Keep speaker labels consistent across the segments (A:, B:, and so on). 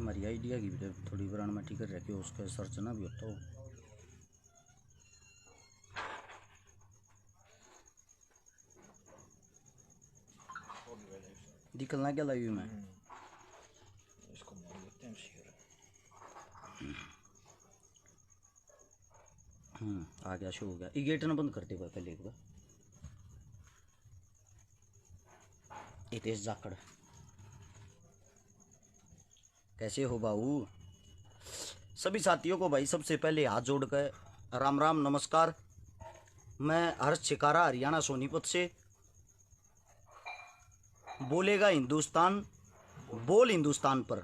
A: हमारी आइडिया की भी थोड़ी ब्रांड में टिकट रखी हो, उसका सर्च ना भी होता हो। निकलना क्या लाइव में
B: इसको मोड़ देते हैं शेयर।
A: आ गया, शो हो गया। ये गेट ना बंद करते हुए पहले एक बार। हितेश जाखड़, कैसे हो बाबू? सभी साथियों को भाई सबसे पहले हाथ जोड़कर राम राम नमस्कार। मैं हर्ष छिकारा हरियाणा सोनीपत से। बोलेगा हिंदुस्तान, बोल हिंदुस्तान पर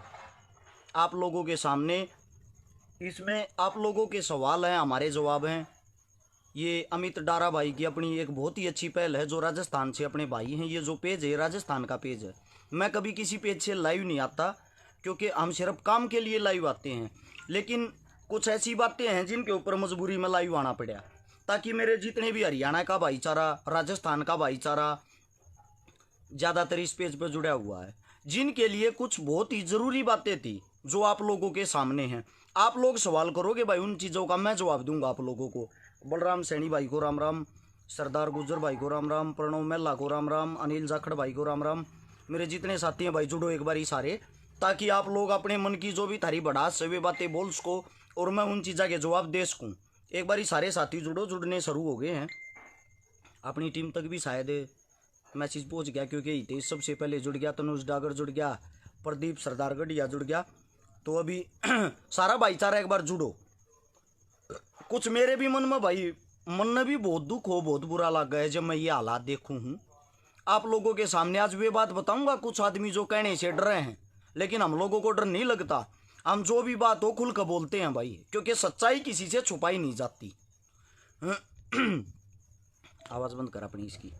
A: आप लोगों के सामने। इसमें आप लोगों के सवाल हैं, हमारे जवाब हैं। ये अमित डारा भाई की अपनी एक बहुत ही अच्छी पहल है, जो राजस्थान से अपने भाई हैं। ये जो पेज है राजस्थान का पेज है। मैं कभी किसी पेज से लाइव नहीं आता, क्योंकि हम सिर्फ काम के लिए लाइव आते हैं। लेकिन कुछ ऐसी बातें हैं जिनके ऊपर मजबूरी में लाइव आना पड़ा, ताकि मेरे जितने भी हरियाणा का भाईचारा, राजस्थान का भाईचारा ज़्यादातर इस पेज पर जुड़ा हुआ है, जिनके लिए कुछ बहुत ही ज़रूरी बातें थी जो आप लोगों के सामने हैं। आप लोग सवाल करोगे भाई, उन चीज़ों का मैं जवाब दूंगा आप लोगों को। बलराम सैनी भाई को राम राम, सरदार गुज्जर भाई को राम राम, प्रणव मेहला को राम राम, अनिल जाखड़ भाई को राम राम। मेरे जितने साथी हैं भाई, जुड़ो एक बार ही सारे, ताकि आप लोग अपने मन की जो भी थारी बढ़ास से वे बातें बोल सको और मैं उन चीज़ों के जवाब दे सकूँ। एक बार ही सारे साथी जुड़ो, जुड़ने शुरू हो गए हैं। अपनी टीम तक भी शायद मैसेज पहुंच गया, क्योंकि हितेश सबसे पहले जुड़ गया, तनुज डागर जुड़ गया, प्रदीप सरदार गढ़िया जुड़ गया। तो अभी सारा भाईचारा एक बार जुड़ो। कुछ मेरे भी मन में भाई, मन में भी बहुत दुख हो, बहुत बुरा लगा है जब मैं ये हालात देखूं हूँ। आप लोगों के सामने आज वे बात बताऊंगा। कुछ आदमी जो कहने से डरे हैं, लेकिन हम लोगों को डर नहीं लगता। हम जो भी बात हो खुल कर बोलते हैं भाई, क्योंकि सच्चाई किसी से छुपाई नहीं जाती। आवाज़ बंद कर अपनी इसकी।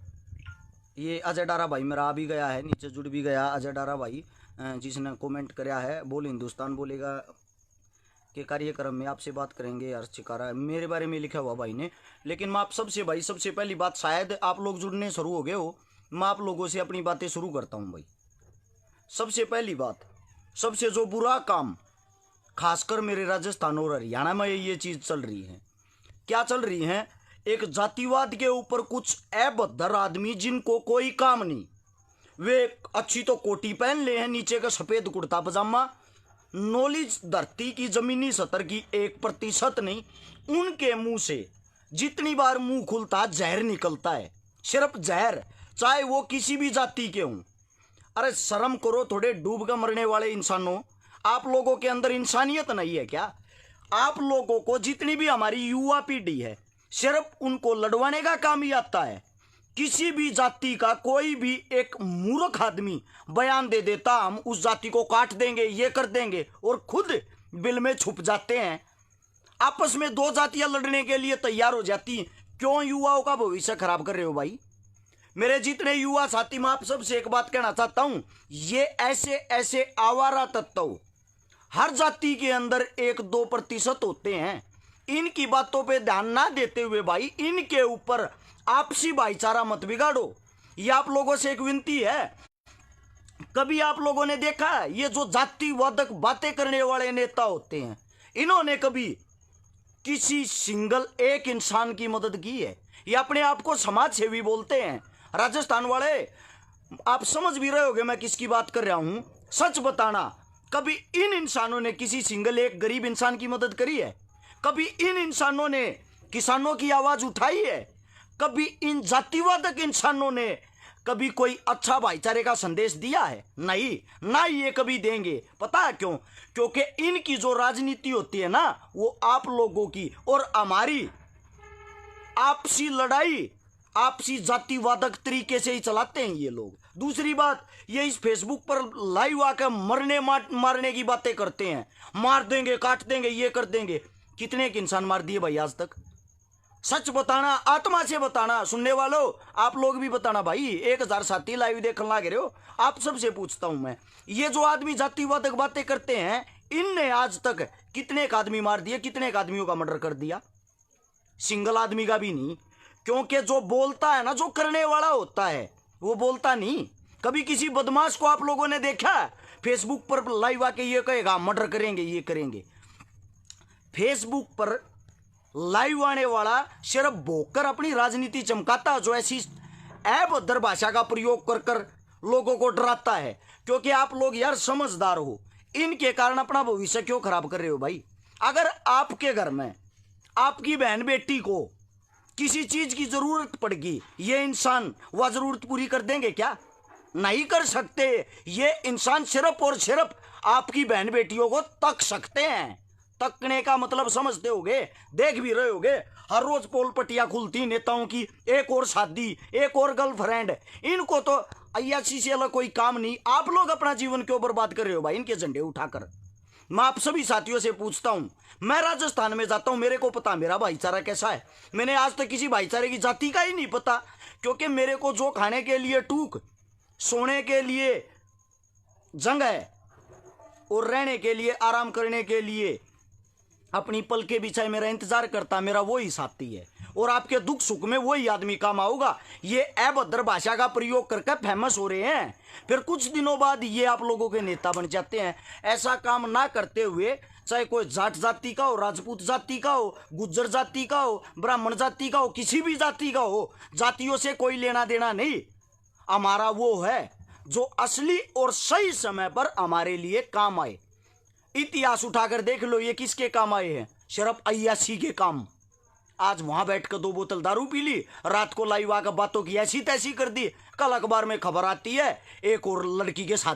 A: ये अजय डारा भाई मेरा आ भी गया है, नीचे जुड़ भी गया अजय डारा भाई, जिसने कमेंट कराया है, बोल हिंदुस्तान बोलेगा के कार्यक्रम में आपसे बात करेंगे। हर्ष छिकारा मेरे बारे में लिखा हुआ भाई ने। लेकिन मैं आप सबसे भाई, सबसे पहली बात, शायद आप लोग जुड़ने शुरू हो गए हो, मैं आप लोगों से अपनी बातें शुरू करता हूँ भाई। सबसे पहली बात, सबसे जो बुरा काम खासकर मेरे राजस्थान और हरियाणा में ये चीज़ चल रही है। क्या चल रही है? एक जातिवाद के ऊपर कुछ अभद्र आदमी जिनको कोई काम नहीं, वे अच्छी तो कोटी पहन ले हैं, नीचे का सफेद कुर्ता पजामा, नॉलेज धरती की जमीनी सतर की 1% नहीं, उनके मुंह से जितनी बार मुंह खुलता जहर निकलता है, सिर्फ जहर, चाहे वो किसी भी जाति के हों। अरे शर्म करो थोड़े, डूब कर मरने वाले इंसानों। आप लोगों के अंदर इंसानियत नहीं है क्या? आप लोगों को जितनी भी हमारी युवा पीढ़ी है, सिर्फ उनको लड़वाने का काम ही आता है। किसी भी जाति का कोई भी एक मूर्ख आदमी बयान दे देता, हम उस जाति को काट देंगे, ये कर देंगे, और खुद बिल में छुप जाते हैं। आपस में दो जातियां लड़ने के लिए तैयार हो जाती हैं। क्यों युवाओं का भविष्य खराब कर रहे हो भाई? मेरे जितने युवा साथी, मैं आप सबसे एक बात कहना चाहता हूं, ये ऐसे ऐसे आवारा तत्व हर जाति के अंदर 1-2% होते हैं। इनकी बातों पे ध्यान ना देते हुए भाई, इनके ऊपर आपसी भाईचारा मत बिगाड़ो। ये आप लोगों से एक विनती है। कभी आप लोगों ने देखा है, ये जो जातिवादक बातें करने वाले नेता होते हैं, इन्होंने कभी किसी सिंगल एक इंसान की मदद की है? ये अपने आप को समाज सेवी बोलते हैं। राजस्थान वाले, आप समझ भी रहे होगे मैं किसकी बात कर रहा हूं। सच बताना, कभी इन इंसानों ने किसी सिंगल एक गरीब इंसान की मदद करी है? कभी इन इंसानों ने किसानों की आवाज उठाई है? कभी इन जातिवादक इंसानों ने कभी कोई अच्छा भाईचारे का संदेश दिया है? नहीं, ना ये कभी देंगे। पता है क्यों? क्योंकि इनकी जो राजनीति होती है ना, वो आप लोगों की और हमारी आपसी लड़ाई आपसी जातिवादक तरीके से ही चलाते हैं ये लोग। दूसरी बात, ये इस फेसबुक पर लाइव आकर मारने की बातें करते हैं, मार देंगे, काट देंगे, ये कर देंगे। कितने एक इंसान मार दिए भाई आज तक? सच बताना, आत्मा से बताना। सुनने वालों, आप लोग भी बताना भाई। 1000 साथी लाइव देखने लग रहे हो, आप सबसे पूछता हूं मैं, ये जो आदमी जातिवादक बातें करते हैं, इनने आज तक कितने एक आदमी मार दिए, कितने एक आदमियों का मर्डर कर दिया? सिंगल आदमी का भी नहीं। क्योंकि जो बोलता है ना, जो करने वाला होता है, वो बोलता नहीं। कभी किसी बदमाश को आप लोगों ने देखा है? फेसबुक पर लाइव आके ये कहेगा मर्डर करेंगे, ये करेंगे। फेसबुक पर लाइव आने वाला सिर्फ भोकर अपनी राजनीति चमकाता, जो ऐसी अभद्र भाषा का प्रयोग कर कर लोगों को डराता है। क्योंकि आप लोग यार समझदार हो, इनके कारण अपना भविष्य क्यों खराब कर रहे हो भाई? अगर आपके घर में आपकी बहन बेटी को किसी चीज की जरूरत पड़गी, ये इंसान वह जरूरत पूरी कर देंगे क्या? नहीं कर सकते। ये इंसान सिर्फ और सिर्फ आपकी बहन बेटियों को तक सकते हैं। तकने का मतलब समझते होगे, देख भी रहे होगे, हर रोज पोल पटिया खुलती नेताओं की, एक और शादी, एक और गर्लफ्रेंड। इनको तो अय्याशी से अलग कोई काम नहीं। आप लोग अपना जीवन क्यों बर्बाद कर रहे हो भाई इनके झंडे उठाकर? मैं आप सभी साथियों से पूछता हूं, मैं राजस्थान में जाता हूं, मेरे को पता मेरा भाईचारा कैसा है। मैंने आज तक किसी भाईचारे की जाति का ही नहीं पता, क्योंकि मेरे को जो खाने के लिए टूक, सोने के लिए जगह और रहने के लिए, आराम करने के लिए अपनी पल के बिछाए मेरा इंतजार करता, मेरा वही साथी है। और आपके दुख सुख में वही आदमी काम आऊगा। ये अभद्र भाषा का प्रयोग करके फेमस हो रहे हैं, फिर कुछ दिनों बाद ये आप लोगों के नेता बन जाते हैं। ऐसा काम ना करते हुए, चाहे कोई जाट जाति का हो, राजपूत जाति का हो, गुज्जर जाति का हो, ब्राह्मण जाति का हो, किसी भी जाति का हो, जातियों से कोई लेना देना नहीं। हमारा वो है जो असली और सही समय पर हमारे लिए काम आए। इतिहास उठाकर देख लो, ये किसके काम आए हैं? सिर्फ अय्याशी के काम। आज वहां बैठकर 2 बोतल दारू पी ली, रात को लाइव आकर बातों की ऐसी तैसी कर दी, कल अखबार में खबर आती है एक और लड़की के साथ